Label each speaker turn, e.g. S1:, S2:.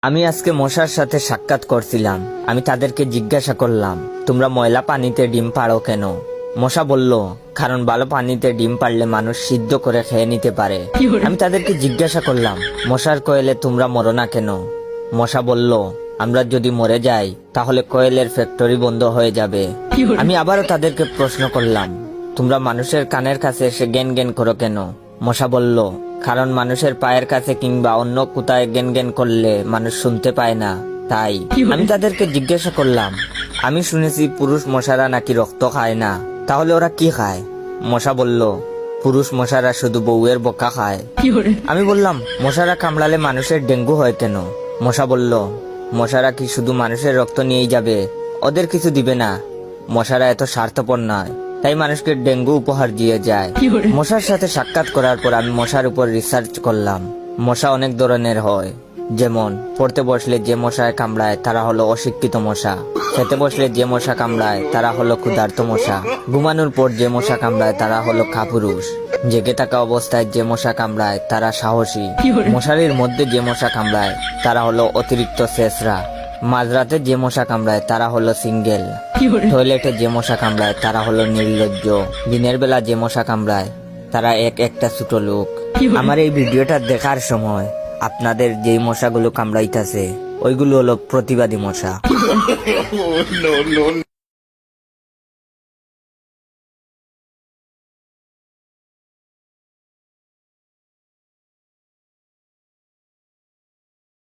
S1: আমি আজকে মশার সাথে সাক্ষাৎ করছিলাম। আমি তাদেরকে জিজ্ঞাসা করলাম, তোমরা ময়লা পানিতে ডিম পাড়ো কেন? মশা বলল, কারণ ভালো পানিতে ডিম পারলে মানুষ সিদ্ধ করে খেয়ে নিতে পারে। আমি তাদেরকে জিজ্ঞাসা করলাম, মশার কোয়েলে তোমরা মরো না কেন? মশা বলল, আমরা যদি মরে যাই তাহলে কোয়েলের ফ্যাক্টরি বন্ধ হয়ে যাবে। আমি আবারও তাদেরকে প্রশ্ন করলাম, তোমরা মানুষের কানের কাছে এসে জ্ঞান জ্ঞান করো কেন? মশা বলল, কারণ মানুষের পায়ের কাছে কিংবা অন্য কোথায় জ্ঞান জ্ঞান করলে মানুষ শুনতে পায় না, তাই। আমি তাদেরকে জিজ্ঞাসা করলাম, আমি শুনেছি পুরুষ মশারা নাকি রক্ত খায় না, তাহলে ওরা কি খায়? মশা বলল, পুরুষ মশারা শুধু বউয়ের বোকা খায়। আমি বললাম, মশারা কামড়ালে মানুষের ডেঙ্গু হয় কেন? মশা বলল, মশারা কি শুধু মানুষের রক্ত নিয়েই যাবে? ওদের কিছু দিবে না। মশারা এত স্বার্থপর নয়, তাই মানুষকে ডেঙ্গু উপহার দিয়ে যায়। মশার সাথে সাক্ষাৎ করার পর আমি মশার উপর রিসার্চ করলাম। মশা অনেক ধরনের হয়, যেমন পড়তে বসলে যে মশায় কামড়ায় তারা হলো অশিক্ষিত মশা, খেতে বসলে যে মশা কামড়ায় তারা হলো ক্ষুধার্ত মশা, ঘুমানোর পর যে মশা কামড়ায় তারা হলো কাপুরুষ, জেগে থাকা অবস্থায় যে মশা কামড়ায় তারা সাহসী, মশারির মধ্যে যে মশা কামড়ায় তারা হলো অতিরিক্ত শেষরা, মাঝরাতে যে মশা কামড়ায় তারা হলো সিঙ্গেল, টয়লেটে যে মশা কামড়ায় তারা হলো নির্লজ্জ, দিনের বেলা যে মশা কামড়ায় তারা একটা ছোট লোক। আমার এই ভিডিওটা দেখার সময় আপনাদের যেই মশাগুলো কামড়াইতেছে ওইগুলো হলো প্রতিবাদী মশা।